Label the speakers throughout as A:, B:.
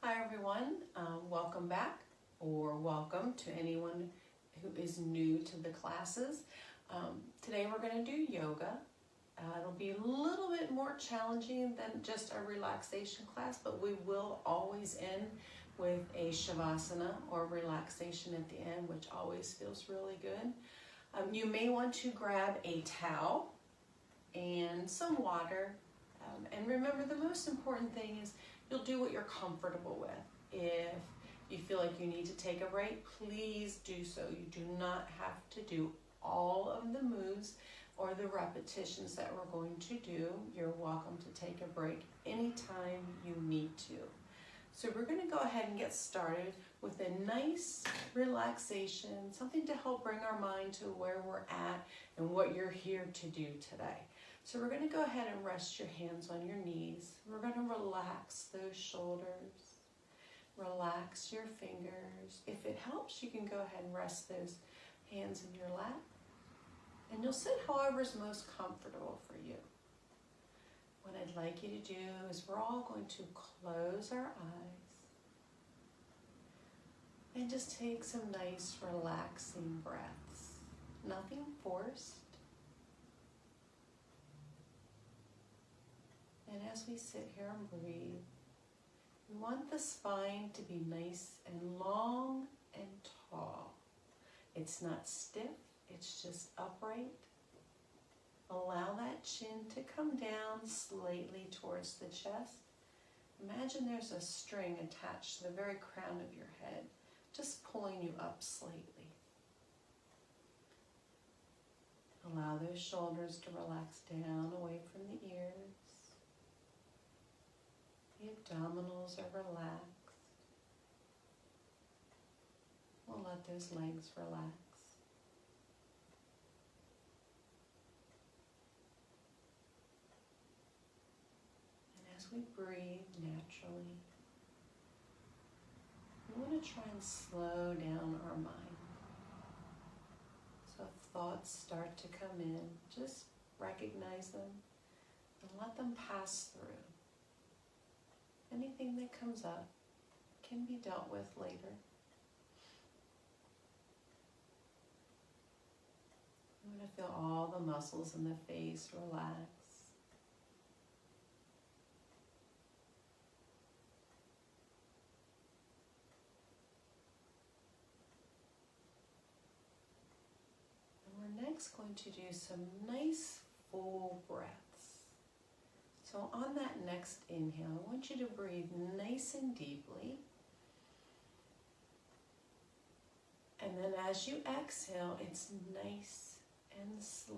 A: Hi everyone, welcome back, or welcome to anyone who is new to the classes. Today we're going to do yoga. It'll be a little bit more challenging than just a relaxation class, but we will always end with a shavasana or relaxation at the end, which always feels really good. You may want to grab a towel and some water. And remember, the most important thing is you'll do what you're comfortable with. If you feel like you need to take a break, please do so. You do not have to do all of the moves or the repetitions that we're going to do. You're welcome to take a break anytime you need to. So we're going to go ahead and get started with a nice relaxation, something to help bring our mind to where we're at and what you're here to do today. So we're going to go ahead and rest your hands on your knees. We're going to relax those shoulders, relax your fingers. If it helps, you can go ahead and rest those hands in your lap. And you'll sit however is most comfortable for you. What I'd like you to do is we're all going to close our eyes and just take some nice relaxing breaths. Nothing forced. And as we sit here and breathe, we want the spine to be nice and long and tall. It's not stiff, it's just upright. Allow that chin to come down slightly towards the chest. Imagine there's a string attached to the very crown of your head, just pulling you up slightly. Allow those shoulders to relax down away from the ears. The abdominals are relaxed. We'll let those legs relax. And as we breathe naturally, we want to try and slow down our mind. So if thoughts start to come in, just recognize them and let them pass through. Anything that comes up can be dealt with later. I'm going to feel all the muscles in the face relax. And we're next going to do some nice full breaths. So on that next inhale, I want you to breathe nice and deeply. And then as you exhale, it's nice and slow.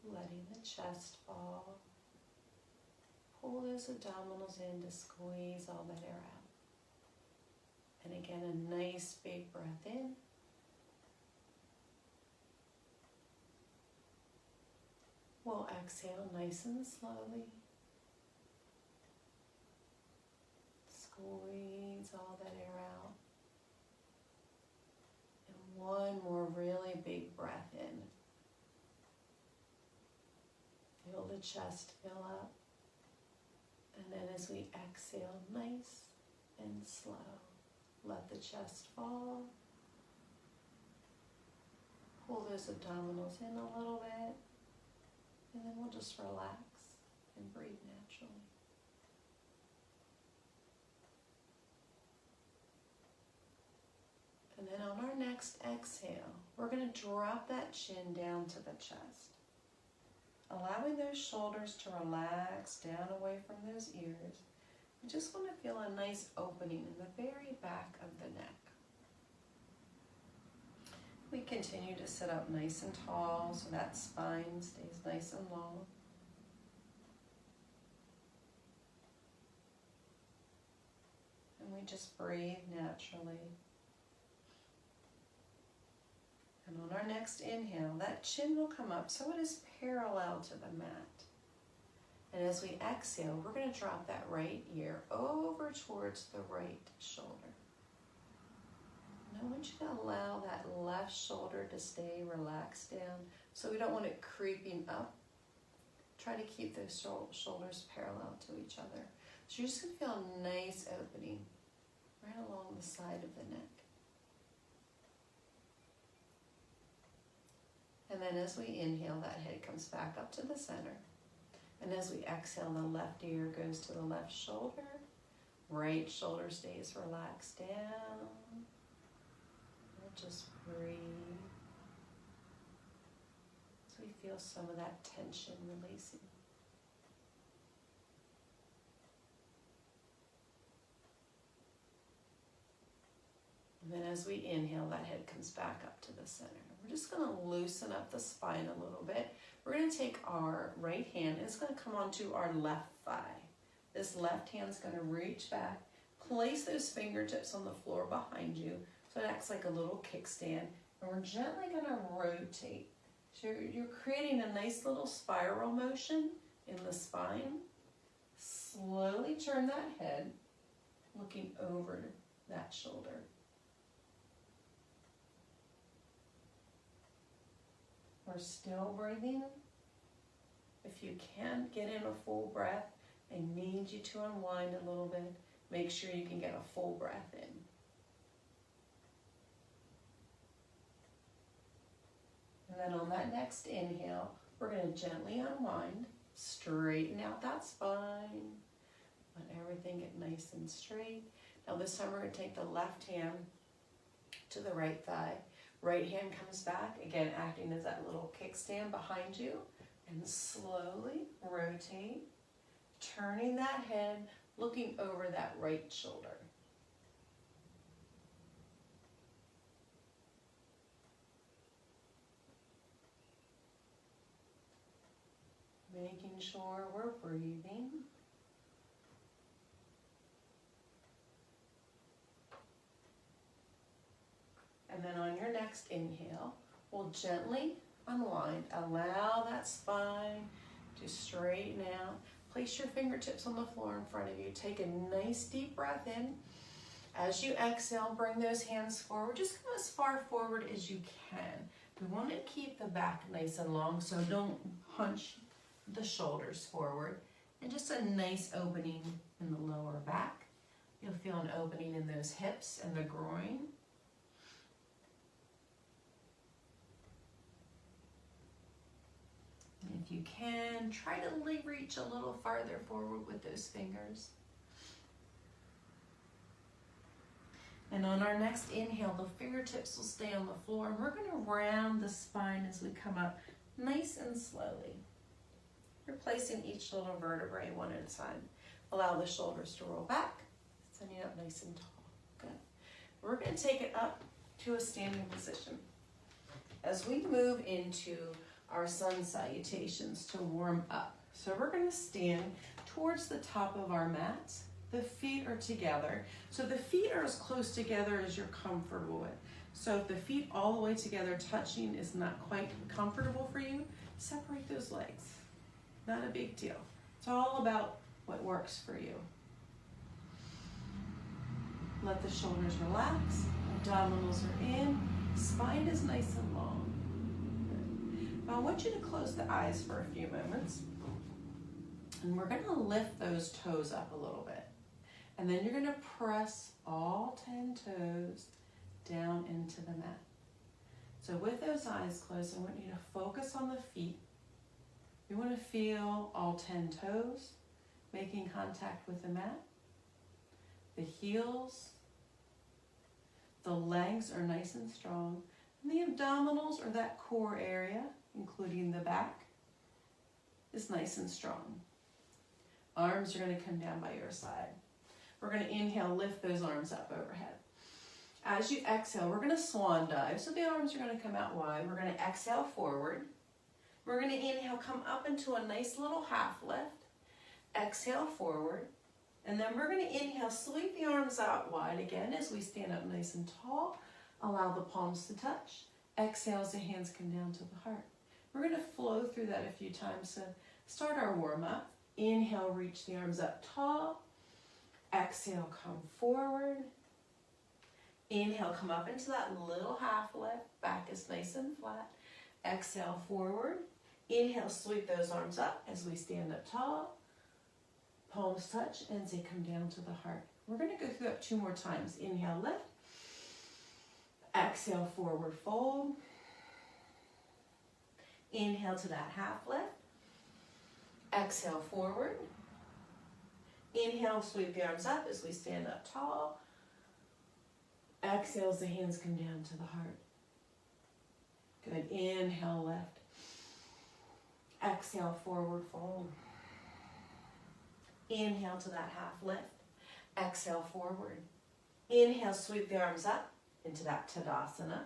A: Letting the chest fall. Pull those abdominals in to squeeze all that air out. And again, a nice big breath in. We'll exhale nice and slowly. Squeeze all that air out. And one more really big breath in. Feel the chest fill up. And then as we exhale, nice and slow. Let the chest fall. Pull those abdominals in a little bit. And then we'll just relax and breathe naturally. And then on our next exhale, we're going to drop that chin down to the chest. Allowing those shoulders to relax down away from those ears. You just want to feel a nice opening in the very back of the neck. We continue to sit up nice and tall so that spine stays nice and long. And we just breathe naturally. And on our next inhale, that chin will come up so it is parallel to the mat. And as we exhale, we're going to drop that right ear over towards the right shoulder. I want you to allow that left shoulder to stay relaxed down, so we don't want it creeping up. Try to keep those shoulders parallel to each other. So you're just going to feel a nice opening right along the side of the neck. And then as we inhale, that head comes back up to the center. And as we exhale, the left ear goes to the left shoulder. Right shoulder stays relaxed down. And just breathe. So we feel some of that tension releasing. And then as we inhale, that head comes back up to the center. We're just going to loosen up the spine a little bit. We're going to take our right hand and it's going to come onto our left thigh. This left hand's going to reach back, place those fingertips on the floor behind you so it acts like a little kickstand. And we're gently going to rotate. So you're creating a nice little spiral motion in the spine. Slowly turn that head, looking over that shoulder. We're still breathing. If you can't get in a full breath, I need you to unwind a little bit. Make sure you can get a full breath in. And then on that next inhale, we're going to gently unwind, straighten out that spine, let everything get nice and straight. Now this time we're going to take the left hand to the right thigh. Right hand comes back, again acting as that little kickstand behind you, and slowly rotate, turning that head, looking over that right shoulder. Making sure we're breathing. And then on your next inhale, we'll gently unwind. Allow that spine to straighten out. Place your fingertips on the floor in front of you. Take a nice deep breath in. As you exhale, bring those hands forward. Just come as far forward as you can. We want to keep the back nice and long, so don't hunch the shoulders forward. And just a nice opening in the lower back. You'll feel an opening in those hips and the groin. If you can, try to reach a little farther forward with those fingers. And on our next inhale, the fingertips will stay on the floor. And we're going to round the spine as we come up nice and slowly. Replacing each little vertebrae one at a time. Allow the shoulders to roll back. Sending up nice and tall. Good. We're going to take it up to a standing position. As we move into our sun salutations to warm up. So we're going to stand towards the top of our mats. The feet are together. So the feet are as close together as you're comfortable with. So if the feet all the way together touching is not quite comfortable for you, separate those legs. Not a big deal. It's all about what works for you. Let the shoulders relax. Abdominals are in. Spine is nice and long. I want you to close the eyes for a few moments. And we're going to lift those toes up a little bit. And then you're going to press all 10 toes down into the mat. So with those eyes closed, I want you to focus on the feet. You want to feel all 10 toes making contact with the mat. The heels, the legs are nice and strong. And the abdominals, or that core area, including the back, is nice and strong. Arms are going to come down by your side. We're going to inhale, lift those arms up overhead. As you exhale, we're going to swan dive. So the arms are going to come out wide. We're going to exhale forward. We're going to inhale, come up into a nice little half lift. Exhale forward. And then we're going to inhale, sweep the arms out wide again as we stand up nice and tall. Allow the palms to touch. Exhale as the hands come down to the heart. We're going to flow through that a few times. So start our warm up. Inhale, reach the arms up tall. Exhale, come forward. Inhale, come up into that little half lift. Back is nice and flat. Exhale, forward. Inhale, sweep those arms up as we stand up tall. Palms touch and they come down to the heart. We're going to go through that 2 more times. Inhale, lift. Exhale, forward fold. Inhale to that half lift. Exhale, forward. Inhale, sweep the arms up as we stand up tall. Exhale as the hands come down to the heart. Good. Inhale, lift. Exhale, forward fold. Inhale to that half lift. Exhale, forward. Inhale, sweep the arms up into that Tadasana.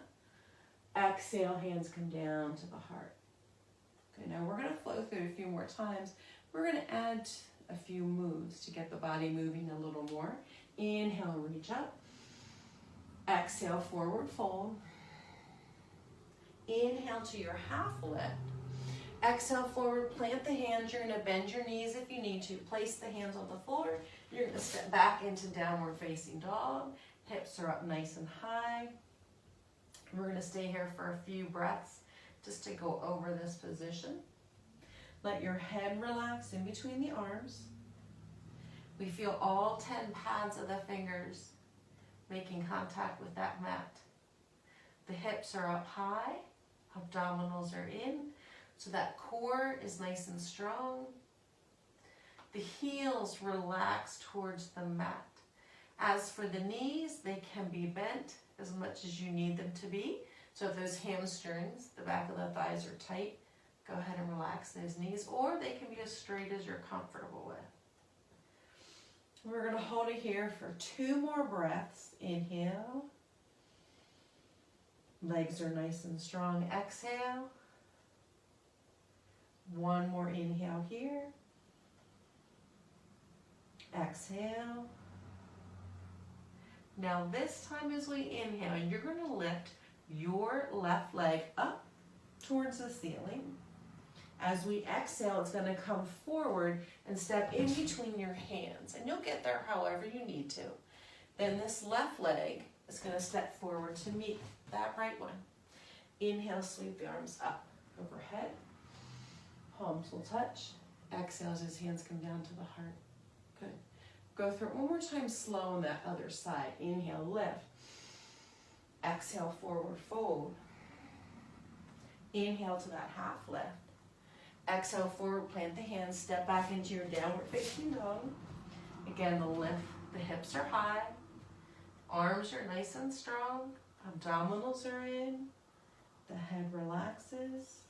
A: Exhale, hands come down to the heart. Okay, now we're going to flow through it a few more times. We're going to add a few moves to get the body moving a little more. Inhale, reach up. Exhale, forward fold. Inhale to your half lift. Exhale, forward, plant the hands. You're going to bend your knees if you need to. Place the hands on the floor. You're going to step back into downward facing dog. Hips are up nice and high. We're going to stay here for a few breaths just to go over this position. Let your head relax in between the arms. We feel all 10 pads of the fingers making contact with that mat. The hips are up high. Abdominals are in. So that core is nice and strong. The heels relax towards the mat. As for the knees, they can be bent as much as you need them to be. So if those hamstrings, the back of the thighs are tight, go ahead and relax those knees, or they can be as straight as you're comfortable with. We're going to hold it here for 2 more breaths. Inhale. Legs are nice and strong. Exhale. 1 more inhale here. Exhale. Now this time as we inhale, you're going to lift your left leg up towards the ceiling. As we exhale, it's going to come forward and step in between your hands. And you'll get there however you need to. Then this left leg is going to step forward to meet that right one. Inhale, sweep the arms up overhead. Palms will touch. Exhale as his hands come down to the heart. Good. Go through it 1 more time slow on that other side. Inhale, lift. Exhale, forward fold. Inhale to that half lift. Exhale, forward, plant the hands, step back into your downward facing dog. Again, the lift, the hips are high. Arms are nice and strong. Abdominals are in. The head relaxes.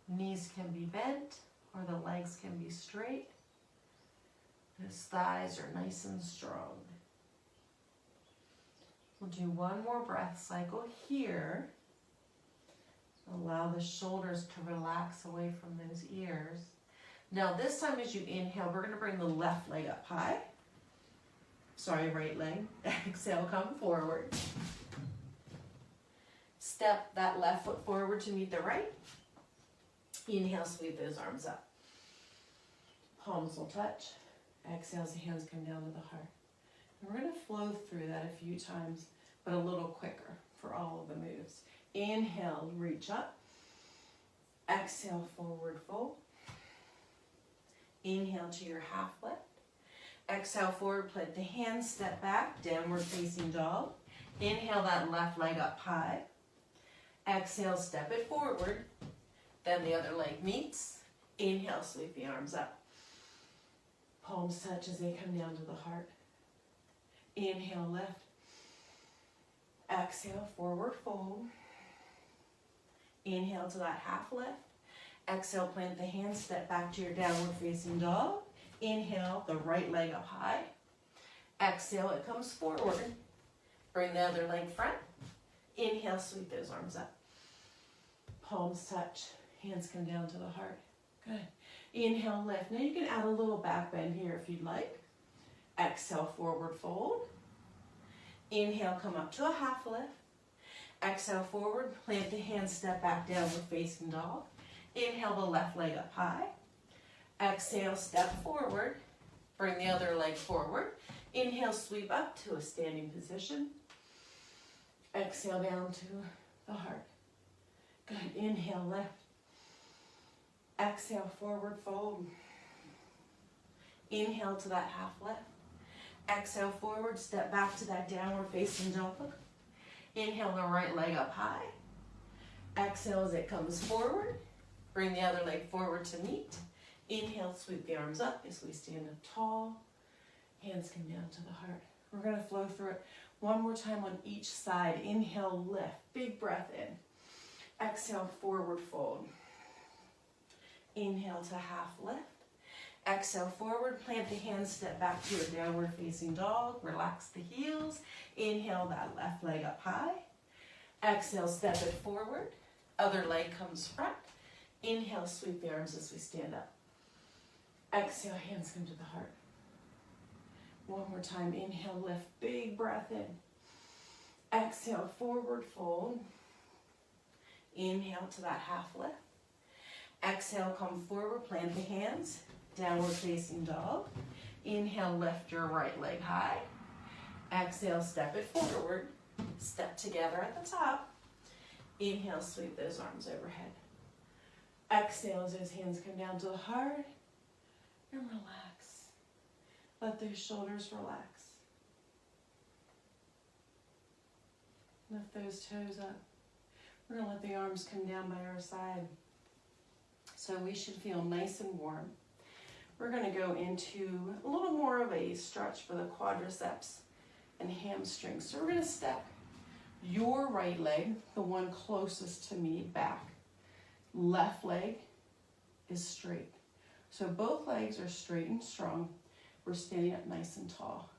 A: Knees can be bent or the legs can be straight. His thighs are nice and strong. We'll do 1 more breath cycle here. Allow the shoulders to relax away from those ears. Now this time as you inhale, we're going to bring the left leg up high. Sorry, right leg. Exhale, come forward. Step that left foot forward to meet the right. Inhale, sweep those arms up. Palms will touch. Exhale as the hands come down to the heart. And we're going to flow through that a few times, but a little quicker for all of the moves. Inhale, reach up. Exhale, forward fold. Inhale to your half lift. Exhale, forward, plant the hands, step back, downward facing dog. Inhale that left leg up high. Exhale, step it forward. Then the other leg meets. Inhale, sweep the arms up. Palms touch as they come down to the heart. Inhale, lift. Exhale, forward fold. Inhale to that half lift. Exhale, plant the hands, step back to your downward facing dog. Inhale, the right leg up high. Exhale, it comes forward. Bring the other leg front. Inhale, sweep those arms up. Palms touch, hands come down to the heart. Good. Inhale, lift. Now you can add a little back bend here if you'd like. Exhale, forward fold. Inhale, come up to a half lift. Exhale, forward, plant the hands, step back, downward facing dog. Inhale, the left leg up high. Exhale, step forward. Bring the other leg forward. Inhale, sweep up to a standing position. Exhale, down to the heart. Good. Inhale, lift. Exhale, forward fold. Inhale to that half lift. Exhale forward, step back to that downward facing dog. Inhale the right leg up high. Exhale as it comes forward. Bring the other leg forward to meet. Inhale, sweep the arms up as we stand up tall. Hands come down to the heart. We're going to flow through it one more time on each side. Inhale, lift. Big breath in. Exhale, forward fold. Inhale to half lift. Exhale, forward. Plant the hands, step back to a downward facing dog. Relax the heels. Inhale, that left leg up high. Exhale, step it forward. Other leg comes front. Inhale, sweep the arms as we stand up. Exhale, hands come to the heart. One more time, inhale, lift, big breath in. Exhale, forward fold. Inhale to that half lift. Exhale, come forward, plant the hands, downward facing dog. Inhale, lift your right leg high. Exhale, step it forward. Step together at the top. Inhale, sweep those arms overhead. Exhale as those hands come down to the heart. And relax. Let those shoulders relax. Lift those toes up. We're going to let the arms come down by our side. So we should feel nice and warm. We're going to go into a little more of a stretch for the quadriceps and hamstrings. So we're going to step your right leg, the one closest to me, back. Left leg is straight. So both legs are straight and strong. We're standing up nice and tall.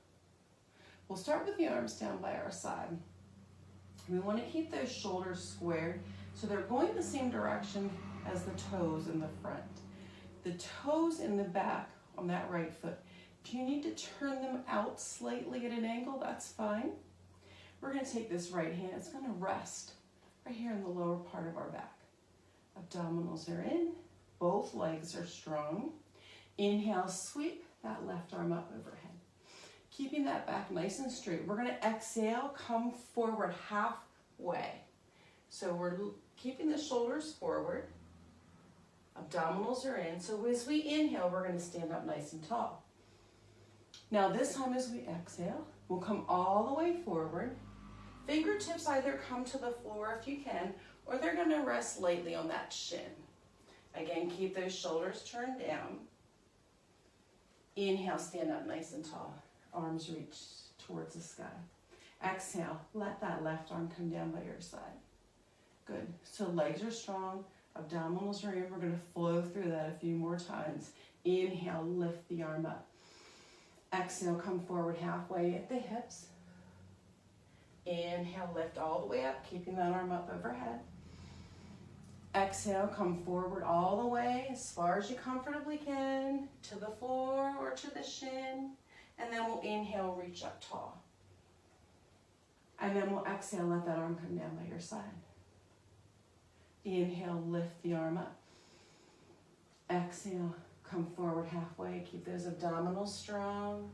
A: We'll start with the arms down by our side. We want to keep those shoulders squared so they're going the same direction as the toes in the front. The toes in the back on that right foot, if you need to turn them out slightly at an angle, that's fine. We're going to take this right hand, it's going to rest right here in the lower part of our back. Abdominals are in, both legs are strong. Inhale, sweep that left arm up overhead. Keeping that back nice and straight. We're going to exhale, come forward halfway. So we're keeping the shoulders forward. Abdominals are in. So as we inhale, we're going to stand up nice and tall. Now this time as we exhale, we'll come all the way forward. Fingertips either come to the floor if you can, or they're going to rest lightly on that shin. Again, keep those shoulders turned down. Inhale, stand up nice and tall. Arms reach towards the sky. Exhale, let that left arm come down by your side. Good. So legs are strong, abdominals are in. We're going to flow through that a few more times. Inhale, lift the arm up. Exhale, come forward halfway at the hips. Inhale, lift all the way up, keeping that arm up overhead. Exhale, come forward all the way as far as you comfortably can to the floor or to the shin. And then we'll inhale, reach up tall. And then we'll exhale, let that arm come down by your side. Inhale, lift the arm up. Exhale, come forward halfway. Keep those abdominals strong.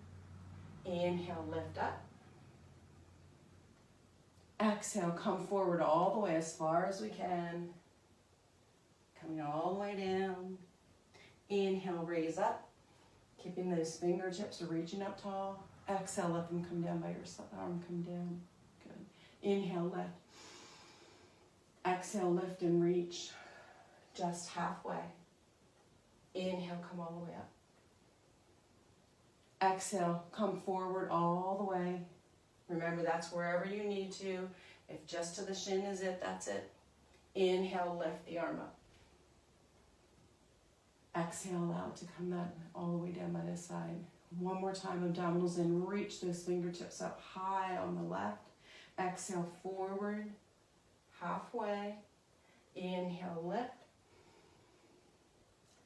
A: Inhale, lift up. Exhale, come forward all the way as far as we can. Coming all the way down. Inhale, raise up. Keeping those fingertips reaching up tall. Exhale, let them come down by your side. Arm come down. Good. Inhale, lift. Exhale, lift and reach just halfway. Inhale, come all the way up. Exhale, come forward all the way. Remember, that's wherever you need to. If just to the shin is it, that's it. Inhale, lift the arm up. Exhale, allow it to come that all the way down by this side. One more time, abdominals in. Reach those fingertips up high on the left. Exhale, forward, halfway. Inhale, lift.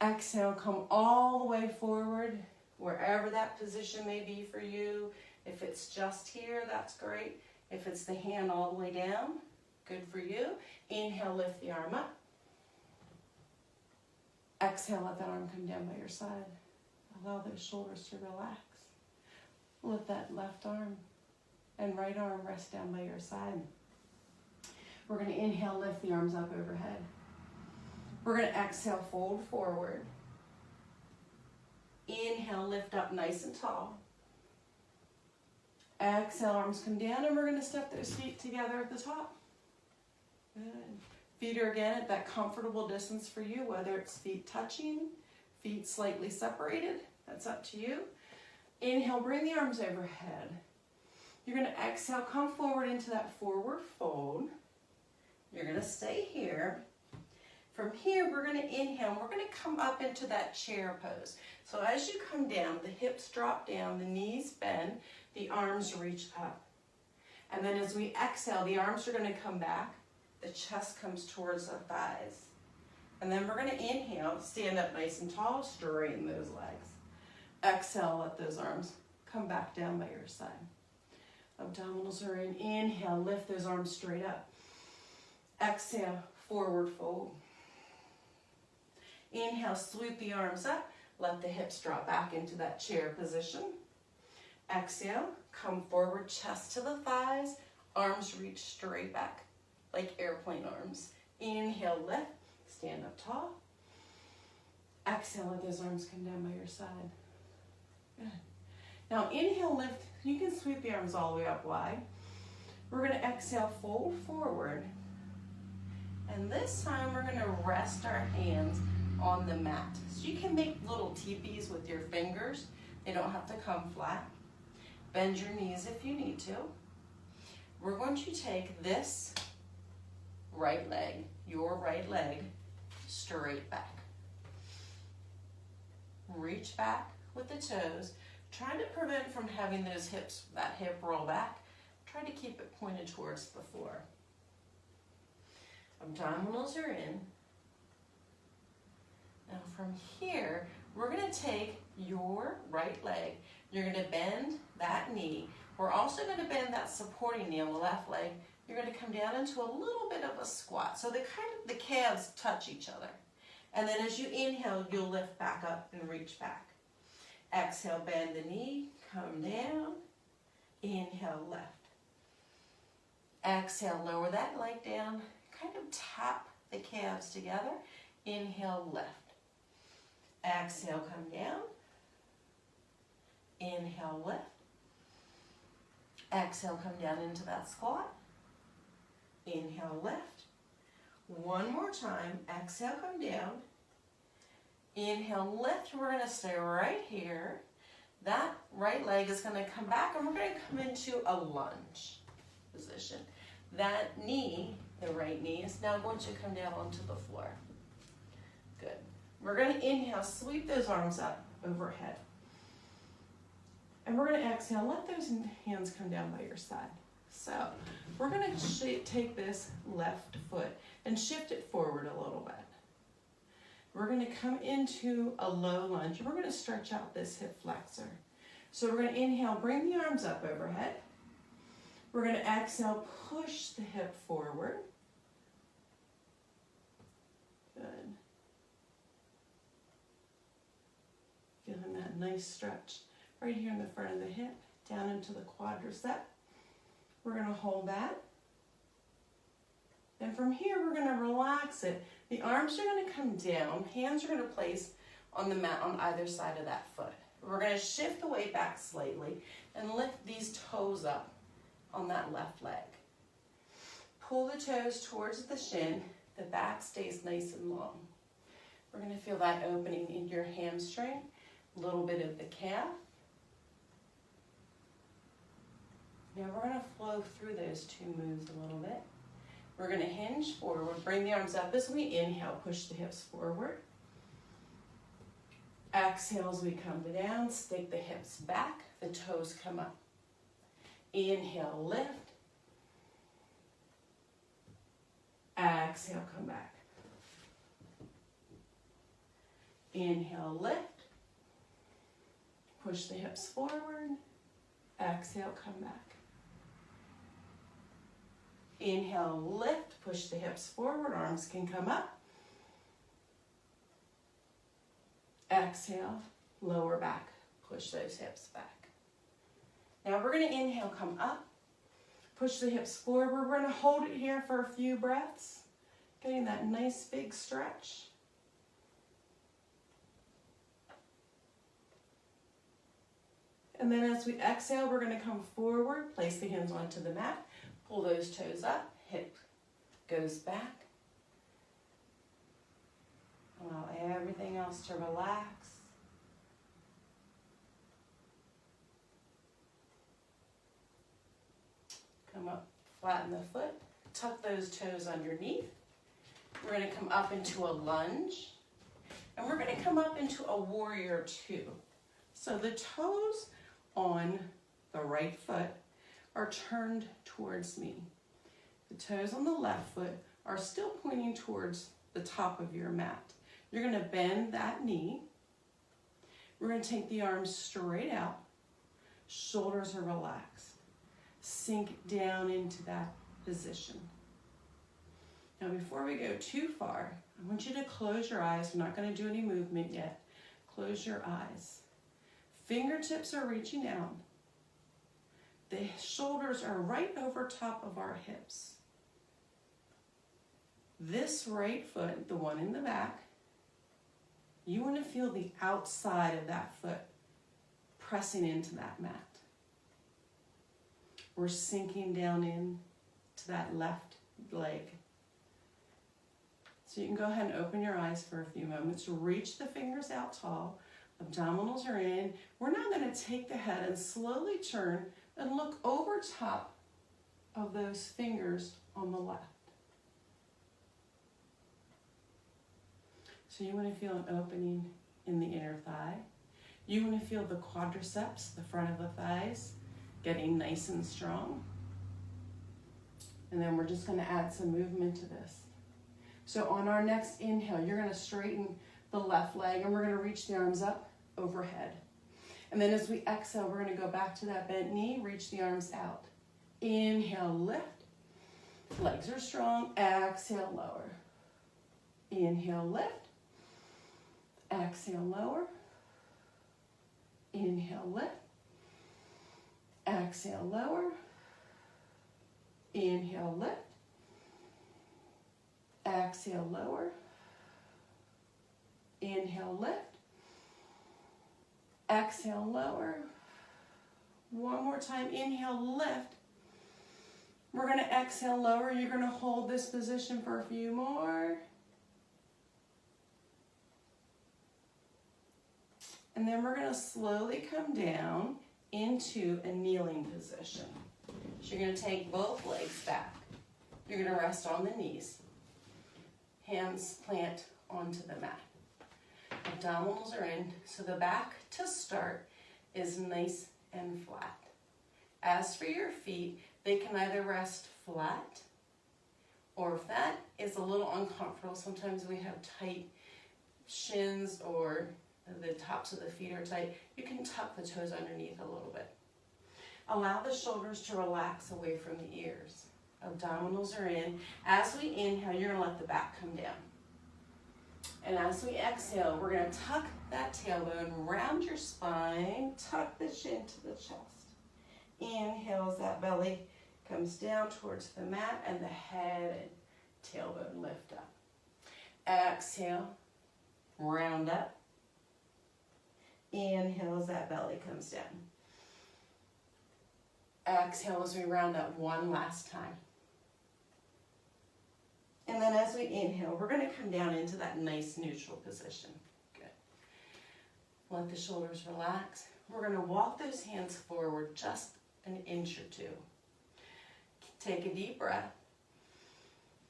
A: Exhale, come all the way forward, wherever that position may be for you. If it's just here, that's great. If it's the hand all the way down, good for you. Inhale, lift the arm up. Exhale, let that arm come down by your side. Allow those shoulders to relax. Let that left arm and right arm rest down by your side. We're going to inhale, lift the arms up overhead. We're going to exhale, fold forward. Inhale, lift up nice and tall. Exhale, arms come down, and we're going to step those feet together at the top. Good. Feet are again at that comfortable distance for you, whether it's feet touching, feet slightly separated. That's up to you. Inhale, bring the arms overhead. You're going to exhale, come forward into that forward fold. You're going to stay here. From here, we're going to inhale, and we're going to come up into that chair pose. So as you come down, the hips drop down, the knees bend, the arms reach up. And then as we exhale, the arms are going to come back, the chest comes towards the thighs. And then we're going to inhale, stand up nice and tall, straighten those legs. Exhale, let those arms come back down by your side. Abdominals are in. Inhale, lift those arms straight up. Exhale, forward fold. Inhale, sweep the arms up. Let the hips drop back into that chair position. Exhale, come forward, chest to the thighs. Arms reach straight back like airplane arms. Inhale, lift. Stand up tall. Exhale, let those arms come down by your side. Good. Now inhale, lift. You can sweep the arms all the way up wide. We're going to exhale, fold forward. And this time we're going to rest our hands on the mat. So you can make little teepees with your fingers. They don't have to come flat. Bend your knees if you need to. We're going to take this right leg, your right leg, straight back. Reach back with the toes. Try to prevent from having those hips, that hip roll back. Try to keep it pointed towards the floor. Abdominals are in. Now from here, we're going to take your right leg. You're going to bend that knee. We're also going to bend that supporting knee on the left leg. You're going to come down into a little bit of a squat. So the calves touch each other. And then as you inhale, you'll lift back up and reach back. Exhale, bend the knee, come down. Inhale, lift. Exhale, lower that leg down. Kind of tap the calves together. Inhale, lift. Exhale, come down. Inhale, lift. Exhale, come down into that squat. Inhale, lift. One more time. Exhale, come down. Inhale, lift. We're going to stay right here. That right leg is going to come back, and we're going to come into a lunge position. That knee, the right knee, is now going to come down onto the floor. Good. We're going to inhale, sweep those arms up overhead. And we're going to exhale, let those hands come down by your side. So we're going to take this left foot and shift it forward a little bit. We're going to come into a low lunge. We're going to stretch out this hip flexor. So we're going to inhale, bring the arms up overhead. We're going to exhale, push the hip forward. Good. Feeling that nice stretch right here in the front of the hip, down into the quadricep. We're going to hold that. Then from here, we're going to relax it. The arms are going to come down. Hands are going to place on the mat on either side of that foot. We're going to shift the weight back slightly and lift these toes up on that left leg. Pull the toes towards the shin. The back stays nice and long. We're going to feel that opening in your hamstring, a little bit of the calf. Now we're going to flow through those two moves a little bit. We're going to hinge forward, bring the arms up as we inhale, push the hips forward. Exhale as we come down, stick the hips back, the toes come up. Inhale, lift. Exhale, come back. Inhale, lift. Push the hips forward. Exhale, come back. Inhale, lift, push the hips forward, arms can come up. Exhale, lower back, push those hips back. Now we're going to inhale, come up, push the hips forward. We're going to hold it here for a few breaths, getting that nice big stretch. And then as we exhale, we're going to come forward, place the hands onto the mat, pull those toes up, hip goes back. Allow everything else to relax. Come up, flatten the foot, tuck those toes underneath. We're going to come up into a lunge, and we're going to come up into a warrior two. So the toes on the right foot are turned towards me. The toes on the left foot are still pointing towards the top of your mat. You're going to bend that knee. We're going to take the arms straight out. Shoulders are relaxed. Sink down into that position. Now before we go too far, I want you to close your eyes. We're not going to do any movement yet. Close your eyes. Fingertips are reaching out. The shoulders are right over top of our hips. This right foot, the one in the back, you want to feel the outside of that foot pressing into that mat. We're sinking down in to that left leg. So you can go ahead and open your eyes for a few moments. Reach the fingers out tall. Abdominals are in. We're now going to take the head and slowly turn and look over top of those fingers on the left. So you want to feel an opening in the inner thigh. You want to feel the quadriceps, the front of the thighs, getting nice and strong. And then we're just going to add some movement to this. So on our next inhale, you're going to straighten the left leg and we're going to reach the arms up overhead. And then as we exhale, we're going to go back to that bent knee, reach the arms out. Inhale, lift. Legs are strong. Exhale, lower. Inhale, lift. Exhale, lower. Inhale, lift. Exhale, lower. Inhale, lift. Exhale, lower. Inhale, lift. Exhale, lower. One more time. Inhale, lift. We're going to exhale, lower. You're going to hold this position for a few more. And then we're going to slowly come down into a kneeling position. So you're going to take both legs back. You're going to rest on the knees. Hands plant onto the mat. Abdominals are in, so the back to start is nice and flat. As for your feet, they can either rest flat, or if that is a little uncomfortable, sometimes we have tight shins or the tops of the feet are tight, you can tuck the toes underneath a little bit. Allow the shoulders to relax away from the ears. Abdominals are in. As we inhale, you're going to let the back come down. And as we exhale, we're going to tuck that tailbone, round your spine, tuck the chin to the chest. Inhale as that belly comes down towards the mat and the head and tailbone lift up. Exhale, round up. Inhale as that belly comes down. Exhale as we round up one last time. And then as we inhale, we're going to come down into that nice neutral position. Good. Let the shoulders relax. We're going to walk those hands forward just an inch or two. Take a deep breath.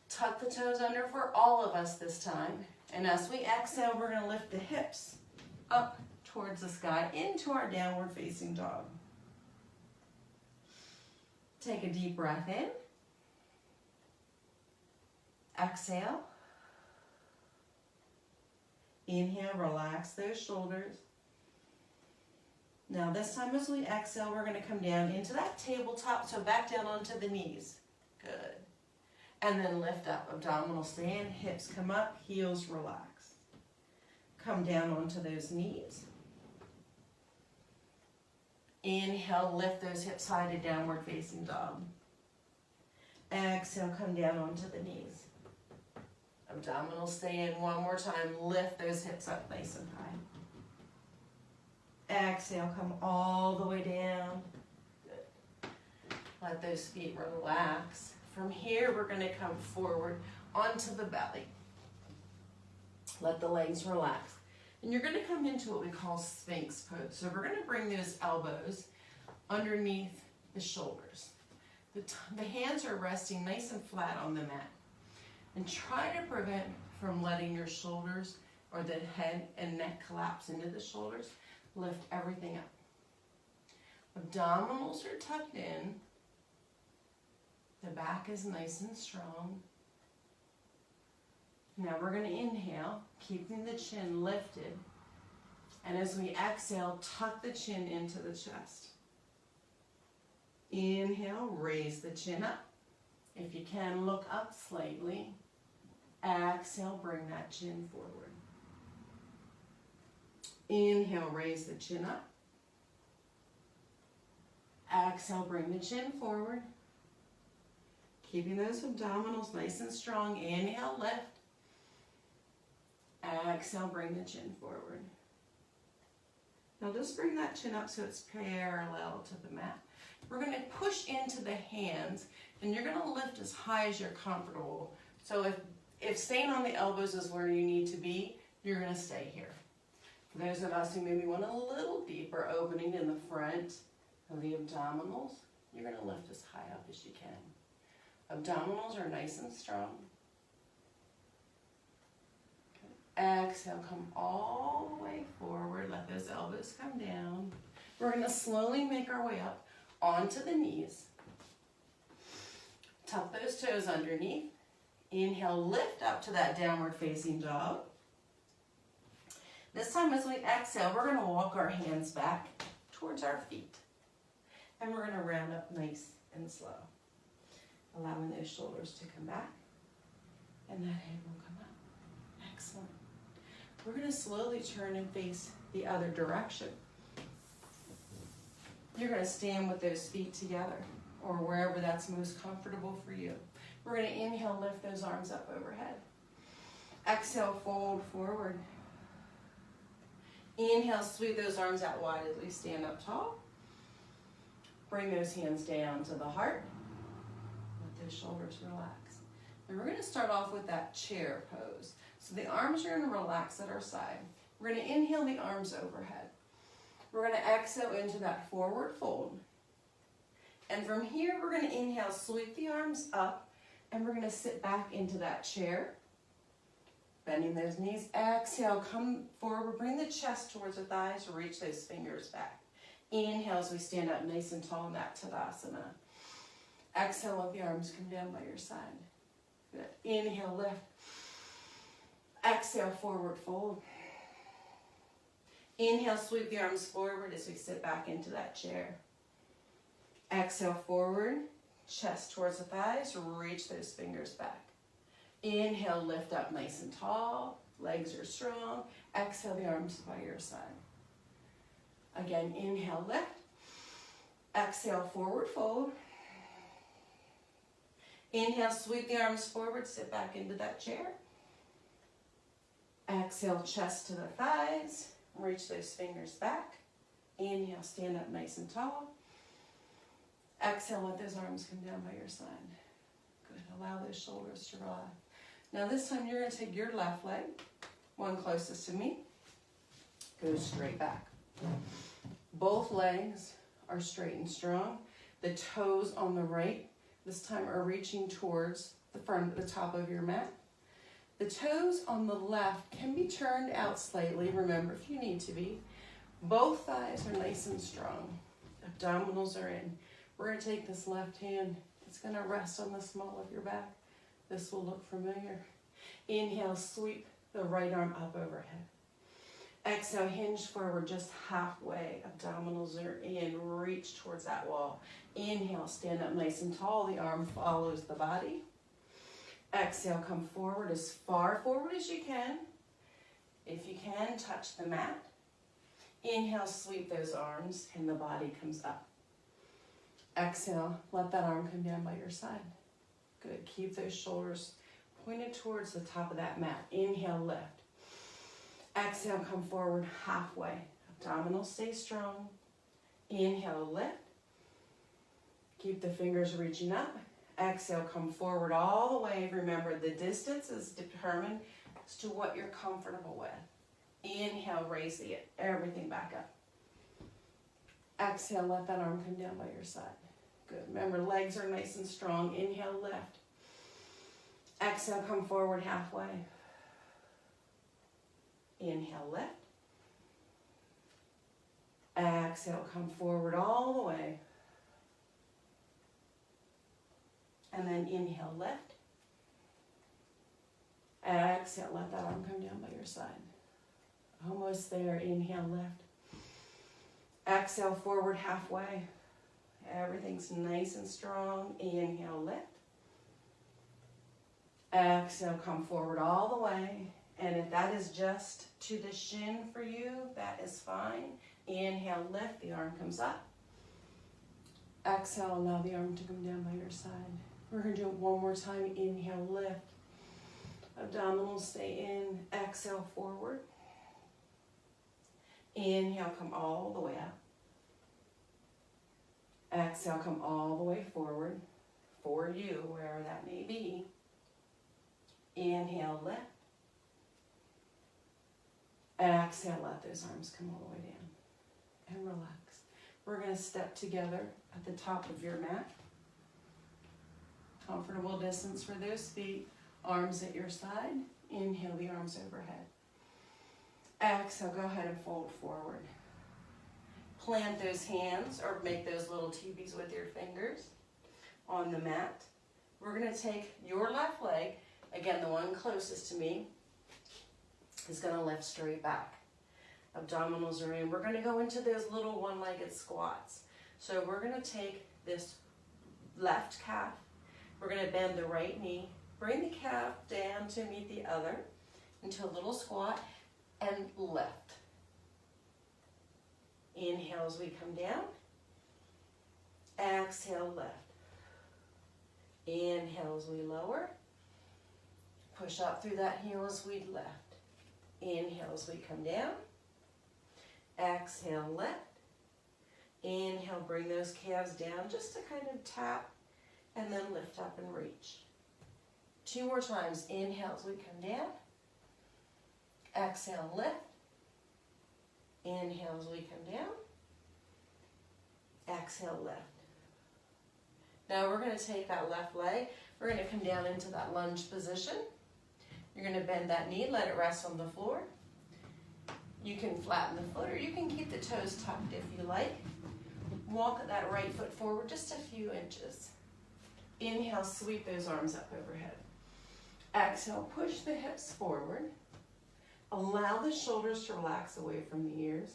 A: Tuck the toes under for all of us this time. And as we exhale, we're going to lift the hips up towards the sky into our downward facing dog. Take a deep breath in. Exhale. Inhale, relax those shoulders. Now this time as we exhale, we're going to come down into that tabletop, so back down onto the knees. Good. And then lift up, abdominal stay in, hips come up, heels relax. Come down onto those knees. Inhale, lift those hips high to downward facing dog. Exhale, come down onto the knees. Abdominals stay in one more time. Lift those hips up nice and high. Exhale, come all the way down. Good. Let those feet relax. From here, we're going to come forward onto the belly. Let the legs relax. And you're going to come into what we call Sphinx pose. So we're going to bring those elbows underneath the shoulders. The hands are resting nice and flat on the mat. And try to prevent from letting your shoulders or the head and neck collapse into the shoulders. Lift everything up. Abdominals are tucked in. The back is nice and strong. Now we're going to inhale, keeping the chin lifted. And as we exhale, tuck the chin into the chest. Inhale, raise the chin up. If you can, look up slightly. Exhale, bring that chin forward. Inhale, raise the chin up. Exhale, bring the chin forward. Keeping those abdominals nice and strong. Inhale, lift. Exhale, bring the chin forward. Now just bring that chin up so it's parallel to the mat. We're going to push into the hands, and you're going to lift as high as you're comfortable. So if staying on the elbows is where you need to be, you're going to stay here. For those of us who maybe want a little deeper opening in the front of the abdominals, you're going to lift as high up as you can. Abdominals are nice and strong. Exhale, come all the way forward. Let those elbows come down. We're going to slowly make our way up onto the knees. Tuck those toes underneath. Inhale, lift up to that downward facing dog. This time as we exhale, we're going to walk our hands back towards our feet. And we're going to round up nice and slow. Allowing those shoulders to come back. And that head will come up. Excellent. We're going to slowly turn and face the other direction. You're going to stand with those feet together or wherever that's most comfortable for you. We're going to inhale, lift those arms up overhead. Exhale, fold forward. Inhale, sweep those arms out wide as we stand up tall. Bring those hands down to the heart. Let those shoulders relax. And we're going to start off with that chair pose. So the arms are going to relax at our side. We're going to inhale the arms overhead. We're going to exhale into that forward fold. And from here, we're going to inhale, sweep the arms up, and we're going to sit back into that chair. Bending those knees. Exhale, come forward, bring the chest towards the thighs, reach those fingers back. Inhale as we stand up nice and tall in that Tadasana. Exhale, let the arms come down by your side. Good. Inhale, lift. Exhale, forward fold. Inhale, sweep the arms forward as we sit back into that chair. Exhale, forward, chest towards the thighs, reach those fingers back. Inhale, lift up nice and tall, legs are strong. Exhale, the arms by your side. Again, inhale, lift. Exhale, forward fold. Inhale, sweep the arms forward, sit back into that chair. Exhale, chest to the thighs, reach those fingers back. Inhale, stand up nice and tall. Exhale, let those arms come down by your side. Good, allow those shoulders to relax. Now this time you're going to take your left leg, one closest to me, go straight back. Both legs are straight and strong. The toes on the right, this time are reaching towards the front, the top of your mat. The toes on the left can be turned out slightly, remember, if you need to be. Both thighs are nice and strong. Abdominals are in. We're going to take this left hand. It's going to rest on the small of your back. This will look familiar. Inhale, sweep the right arm up overhead. Exhale, hinge forward just halfway. Abdominals are in. Reach towards that wall. Inhale, stand up nice and tall. The arm follows the body. Exhale, come forward as far forward as you can. If you can, touch the mat. Inhale, sweep those arms, and the body comes up. Exhale, let that arm come down by your side. Good, keep those shoulders pointed towards the top of that mat. Inhale, lift. Exhale, come forward halfway. Abdominals stay strong. Inhale, lift. Keep the fingers reaching up. Exhale, come forward all the way. Remember, the distance is determined as to what you're comfortable with. Inhale, raise everything back up. Exhale, let that arm come down by your side. Good. Remember, legs are nice and strong. Inhale, lift. Exhale, come forward halfway. Inhale, lift. Exhale, come forward all the way. And then inhale, lift. Exhale, let that arm come down by your side. Almost there. Inhale, lift. Exhale, forward halfway. Everything's nice and strong. Inhale, lift. Exhale, come forward all the way. And if that is just to the shin for you, that is fine. Inhale, lift. The arm comes up. Exhale, allow the arm to come down by your side. We're going to do it one more time. Inhale, lift. Abdominals stay in. Exhale, forward. Inhale, come all the way up. Exhale, come all the way forward. For you, wherever that may be. Inhale, lift. Exhale, let those arms come all the way down. And relax. We're going to step together at the top of your mat. Comfortable distance for those feet. Arms at your side. Inhale, the arms overhead. Exhale, go ahead and fold forward. Plant those hands or make those little teepees with your fingers on the mat. We're going to take your left leg, again, the one closest to me, is going to lift straight back. Abdominals are in. We're going to go into those little one-legged squats. So we're going to take this left calf. We're going to bend the right knee. Bring the calf down to meet the other into a little squat and lift. Inhale as we come down. Exhale, lift. Inhale as we lower. Push up through that heel as we lift. Inhale as we come down. Exhale, lift. Inhale, bring those calves down just to kind of tap and then lift up and reach. 2 more times. Inhale as we come down. Exhale, lift. Inhale as we come down. Exhale, lift. Now we're going to take that left leg. We're going to come down into that lunge position. You're going to bend that knee, let it rest on the floor. You can flatten the foot or you can keep the toes tucked if you like. Walk that right foot forward just a few inches. Inhale, sweep those arms up overhead. Exhale, push the hips forward. Allow the shoulders to relax away from the ears.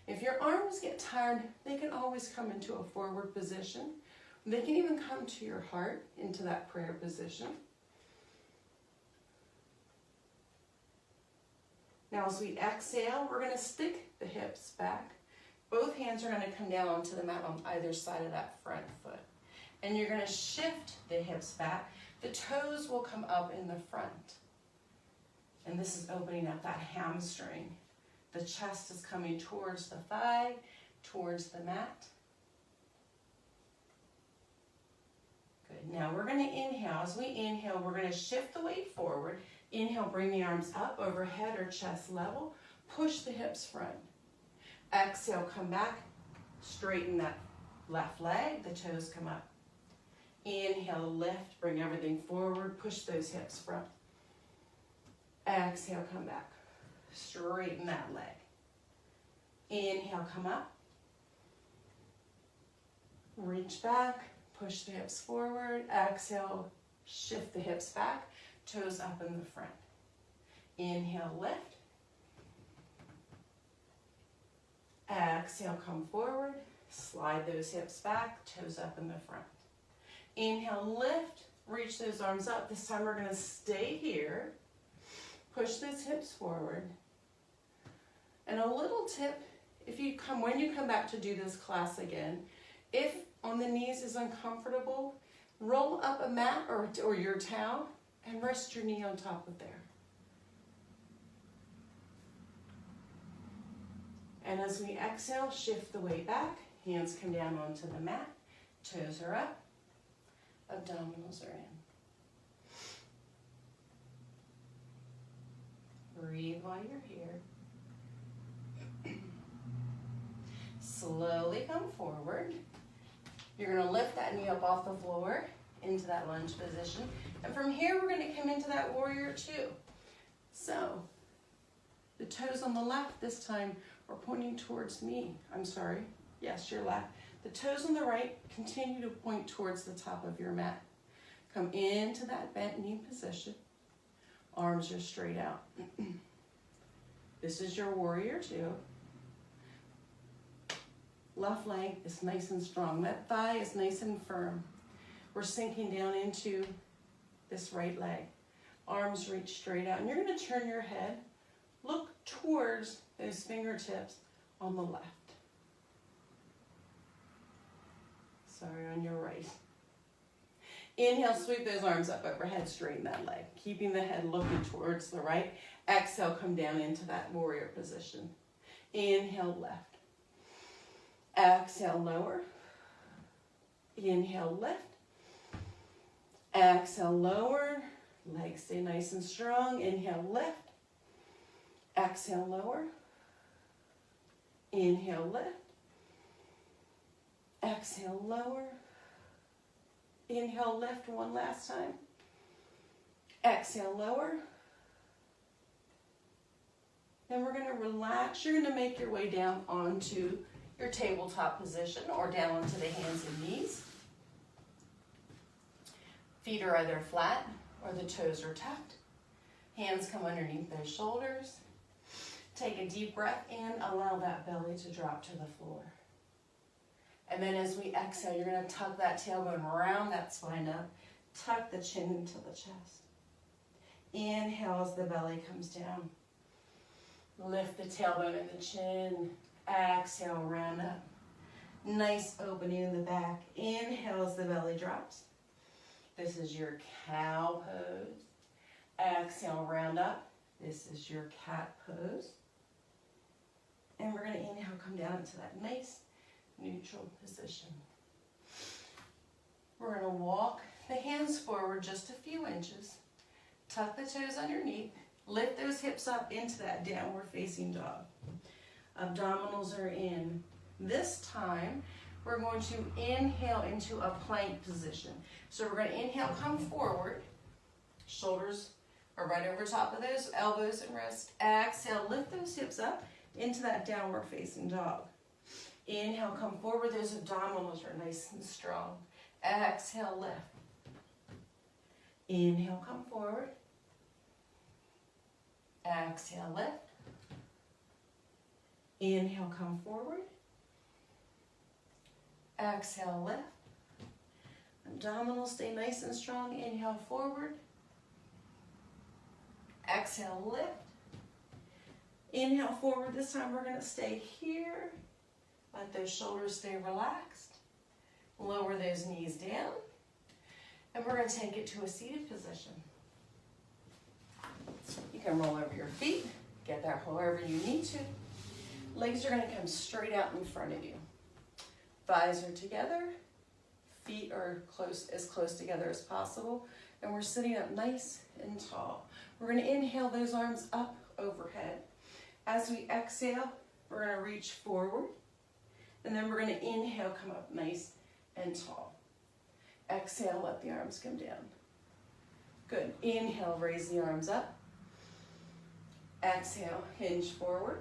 A: If your arms get tired, they can always come into a forward position. They can even come to your heart into that prayer position. Now as we exhale, we're going to stick the hips back. Both hands are going to come down onto the mat on either side of that front foot. And you're going to shift the hips back. The toes will come up in the front. And this is opening up that hamstring. The chest is coming towards the thigh, towards the mat. Good. Now we're going to inhale. As we inhale, we're going to shift the weight forward. Inhale, bring the arms up overhead or chest level. Push the hips front. Exhale, come back. Straighten that left leg. The toes come up. Inhale, lift. Bring everything forward. Push those hips front. Exhale, come back. Straighten that leg. Inhale, come up. Reach back. Push the hips forward. Exhale, shift the hips back. Toes up in the front. Inhale, lift. Exhale, come forward. Slide those hips back. Toes up in the front. Inhale, lift. Reach those arms up. This time we're going to stay here. Push those hips forward. And a little tip, when you come back to do this class again, if on the knees is uncomfortable, roll up a mat or your towel and rest your knee on top of there. And as we exhale, shift the weight back. Hands come down onto the mat. Toes are up. Abdominals are in. Breathe while you're here. Slowly come forward. You're going to lift that knee up off the floor into that lunge position. And from here, we're going to come into that warrior two. So, the toes on the left this time are pointing towards me. I'm sorry. Yes, your left. The toes on the right continue to point towards the top of your mat. Come into that bent knee position. Arms are straight out. This is your warrior two. Left leg is nice and strong. That thigh is nice and firm. We're sinking down into this right leg. Arms reach straight out. And you're going to turn your head. Look towards those fingertips on the left. Sorry, on your right. Inhale, sweep those arms up overhead, straighten that leg. Keeping the head looking towards the right. Exhale, come down into that warrior position. Inhale, left. Exhale, lower. Inhale, lift. Exhale, lower. Legs stay nice and strong. Inhale, lift. Exhale, lower. Inhale, lift. Exhale, lower. Inhale, lift one last time. Exhale, lower. Then we're going to relax. You're going to make your way down onto your tabletop position or down onto the hands and knees. Feet are either flat or the toes are tucked. Hands come underneath those shoulders. Take a deep breath in. Allow that belly to drop to the floor. And then as we exhale, you're going to tuck that tailbone around that spine up. Tuck the chin into the chest. Inhale as the belly comes down. Lift the tailbone and the chin. Exhale, round up. Nice opening in the back. Inhale as the belly drops. This is your cow pose. Exhale, round up. This is your cat pose. And we're going to inhale, come down into that nice neutral position. We're going to walk the hands forward just a few inches. Tuck the toes underneath. Lift those hips up into that downward facing dog. Abdominals are in. This time, we're going to inhale into a plank position. So we're going to inhale, come forward. Shoulders are right over top of those, elbows and wrists. Exhale, lift those hips up into that downward facing dog. Inhale, come forward. Those abdominals are nice and strong. Exhale, lift. Inhale, come forward. Exhale, lift. Inhale, come forward. Exhale, lift. Abdominals stay nice and strong. Inhale, forward. Exhale, lift. Inhale, forward. This time we're going to stay here. Let those shoulders stay relaxed. Lower those knees down. And we're going to take it to a seated position. You can roll over your feet. Get there however you need to. Legs are going to come straight out in front of you. Thighs are together. Feet are as close together as possible. And we're sitting up nice and tall. We're going to inhale those arms up overhead. As we exhale, we're going to reach forward. And then we're going to inhale, come up nice and tall. Exhale, let the arms come down. Good. Inhale, raise the arms up. Exhale, hinge forward.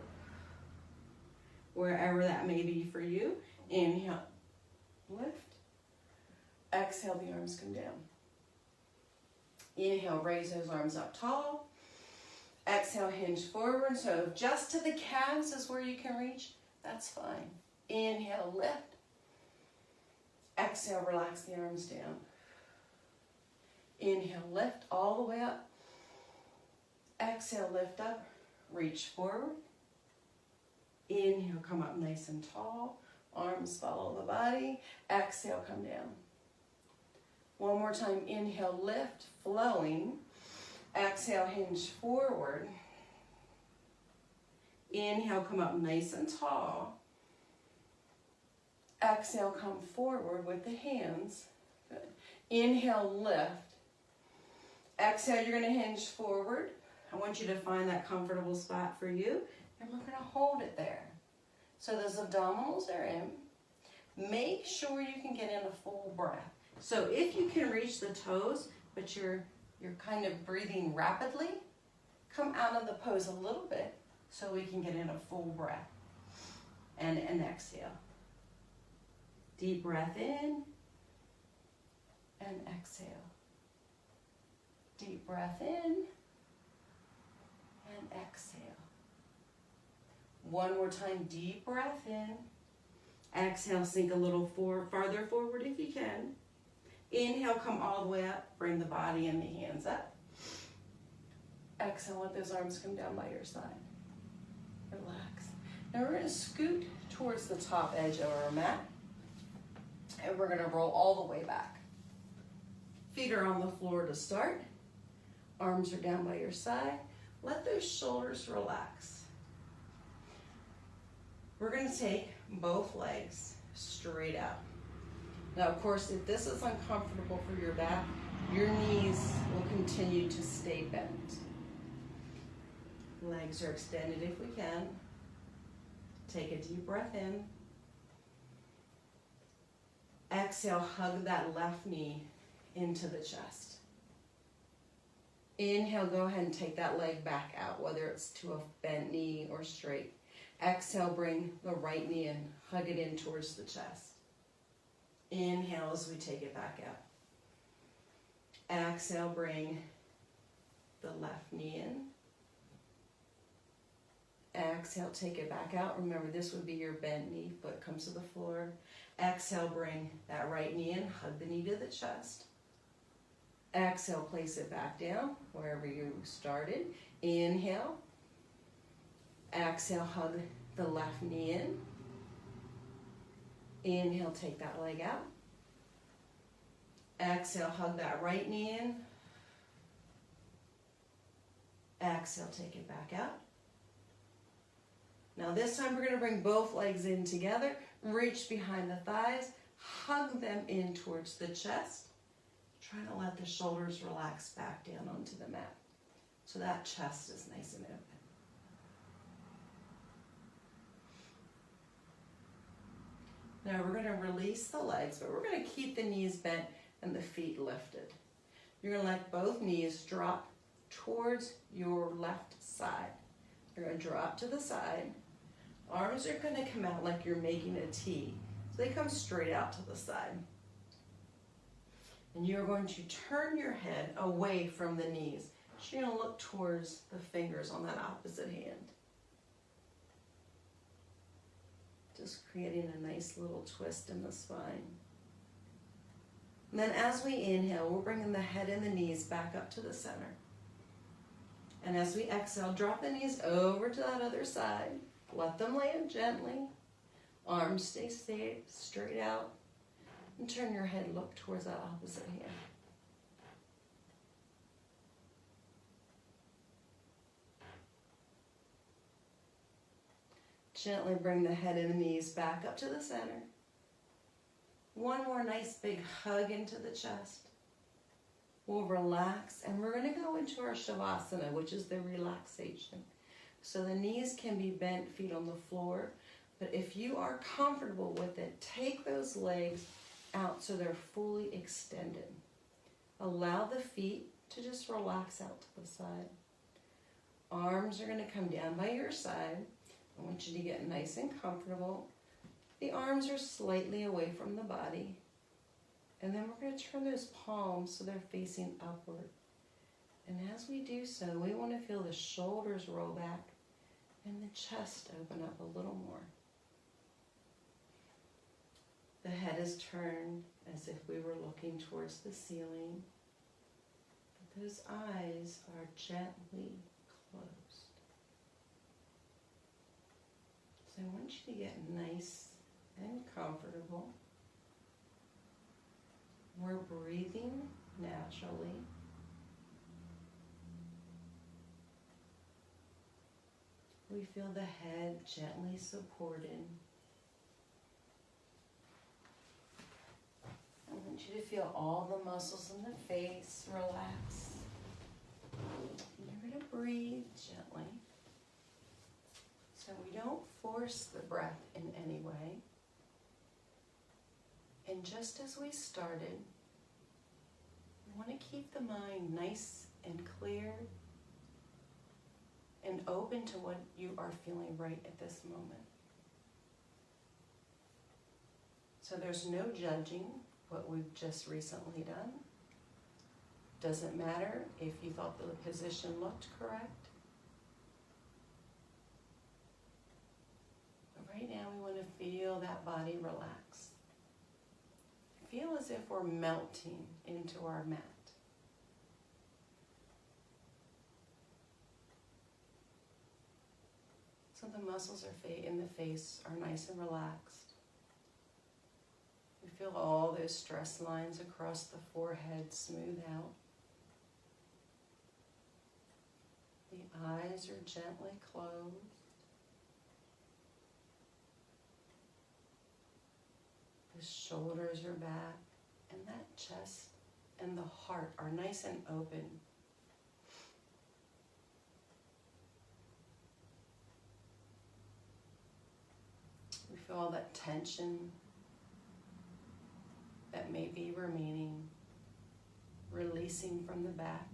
A: Wherever that may be for you. Inhale, lift. Exhale, the arms come down. Inhale, raise those arms up tall. Exhale, hinge forward. So just to the calves is where you can reach. That's fine. Inhale, lift. Exhale, relax the arms down. Inhale, lift all the way up. Exhale, lift up. Reach forward. Inhale, come up nice and tall. Arms follow the body. Exhale, come down. One more time. Inhale, lift, flowing. Exhale, hinge forward. Inhale, come up nice and tall. Exhale, come forward with the hands. Good. Inhale, lift. Exhale, you're going to hinge forward. I want you to find that comfortable spot for you, and we're going to hold it there. So those abdominals are in. Make sure you can get in a full breath. So if you can reach the toes, but you're kind of breathing rapidly, come out of the pose a little bit so we can get in a full breath. And exhale. Deep breath in and exhale. Deep breath in and exhale. One more time, deep breath in. Exhale, sink a little farther forward if you can. Inhale, come all the way up. Bring the body and the hands up. Exhale, let those arms come down by your side. Relax. Now we're going to scoot towards the top edge of our mat. And we're going to roll all the way back. Feet are on the floor to start. Arms are down by your side. Let those shoulders relax. We're going to take both legs straight out. Now, of course, if this is uncomfortable for your back, your knees will continue to stay bent. Legs are extended if we can. Take a deep breath in. Exhale, hug that left knee into the chest. Inhale, go ahead and take that leg back out, whether it's to a bent knee or straight. Exhale, bring the right knee in, hug it in towards the chest. Inhale as we take it back out. Exhale, bring the left knee in. Exhale, take it back out. Remember, this would be your bent knee, foot comes to the floor. Exhale, bring that right knee in, hug the knee to the chest. Exhale, place it back down wherever you started. Inhale. Exhale, hug the left knee in. Inhale, take that leg out. Exhale, hug that right knee in. Exhale, take it back out. Now this time we're going to bring both legs in together. Reach behind the thighs. Hug them in towards the chest. Try to let the shoulders relax back down onto the mat so that chest is nice and open. Now we're going to release the legs, but we're going to keep the knees bent and the feet lifted. You're going to let both knees drop towards your left side. You're going to drop to the side. Arms are going to come out like you're making a T. So they come straight out to the side. And you're going to turn your head away from the knees. So you're going to look towards the fingers on that opposite hand. Just creating a nice little twist in the spine. And then as we inhale, we're bringing the head and the knees back up to the center. And as we exhale, drop the knees over to that other side. Let them land gently. Arms stay straight out. And turn your head, look towards that opposite hand. Gently bring the head and the knees back up to the center. One more nice big hug into the chest. We'll relax and we're going to go into our Shavasana, which is the relaxation. So the knees can be bent, feet on the floor. But if you are comfortable with it, take those legs out so they're fully extended. Allow the feet to just relax out to the side. Arms are going to come down by your side. I want you to get nice and comfortable. The arms are slightly away from the body. And then we're going to turn those palms so they're facing upward. And as we do so, we want to feel the shoulders roll back and the chest open up a little more. The head is turned as if we were looking towards the ceiling. But those eyes are gently closed. So I want you to get nice and comfortable. We're breathing naturally. We feel the head gently supported. I want you to feel all the muscles in the face relax. And you're going to breathe gently. So we don't force the breath in any way. And just as we started, we want to keep the mind nice and clear and open to what you are feeling right at this moment. So there's no judging what we've just recently done. Doesn't matter if you thought the position looked correct. But right now we want to feel that body relax. Feel as if we're melting into our mat. So the muscles in the face are nice and relaxed. We feel all those stress lines across the forehead smooth out. The eyes are gently closed. The shoulders are back, and that chest and the heart are nice and open. We feel all that tension that may be remaining, releasing from the back.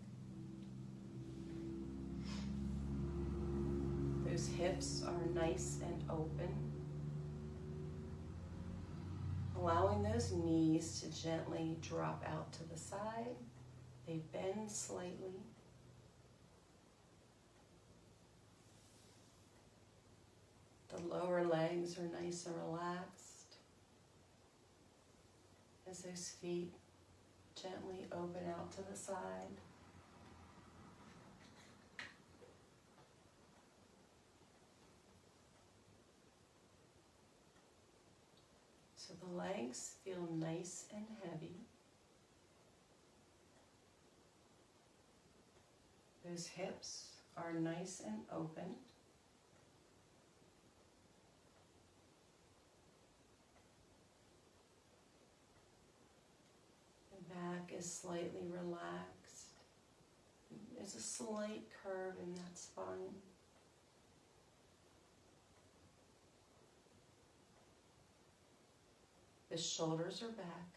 A: Those hips are nice and open. Allowing those knees to gently drop out to the side. They bend slightly. The lower legs are nice and relaxed as those feet gently open out to the side. So the legs feel nice and heavy. Those hips are nice and open. The back is slightly relaxed. There's a slight curve in that spine. The shoulders are back.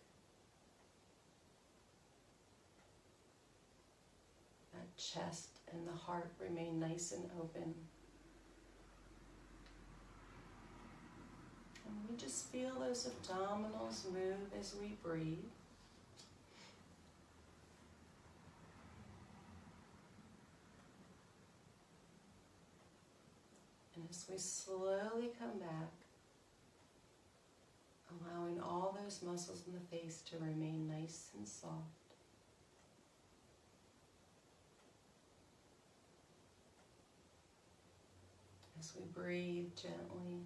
A: That chest and the heart remain nice and open. And we just feel those abdominals move as we breathe. And as we slowly come back, allowing all those muscles in the face to remain nice and soft. As we breathe gently,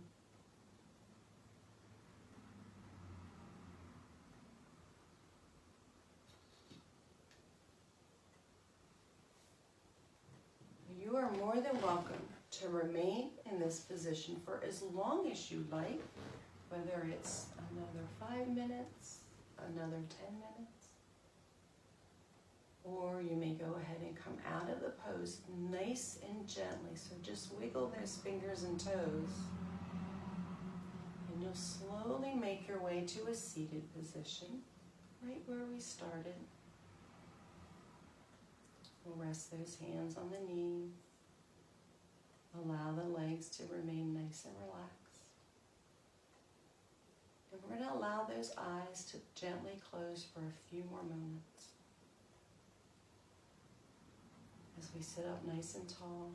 A: you are more than welcome to remain in this position for as long as you like, whether it's another 5 minutes, another 10 minutes, or you may go ahead and come out of the pose nice and gently. So just wiggle those fingers and toes, and you'll slowly make your way to a seated position, right where we started. We'll rest those hands on the knees. Allow the legs to remain nice and relaxed. And we're going to allow those eyes to gently close for a few more moments. As we sit up nice and tall,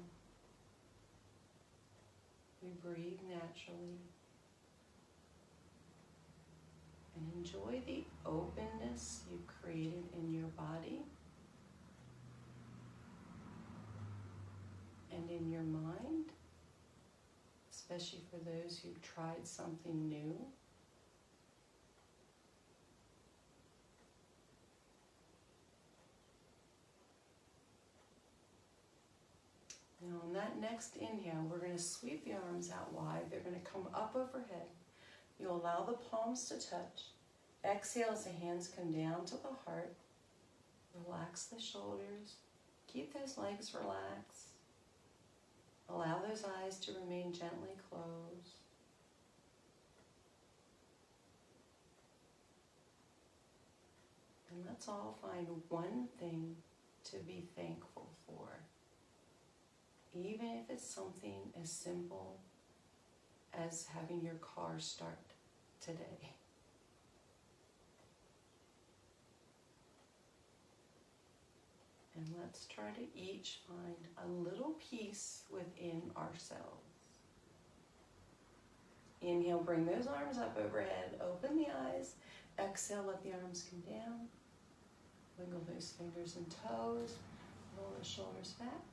A: we breathe naturally and enjoy the openness you've created in your body and in your mind, especially for those who've tried something new. Now on that next inhale, we're going to sweep the arms out wide. They're going to come up overhead. You'll allow the palms to touch. Exhale as the hands come down to the heart. Relax the shoulders. Keep those legs relaxed. Allow those eyes to remain gently closed. And let's all find one thing to be thankful for. Even if it's something as simple as having your car start today. And let's try to each find a little peace within ourselves. Inhale, bring those arms up overhead. Open the eyes. Exhale, let the arms come down. Wiggle those fingers and toes. Roll the shoulders back.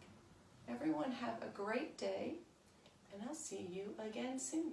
A: Everyone have a great day, and I'll see you again soon.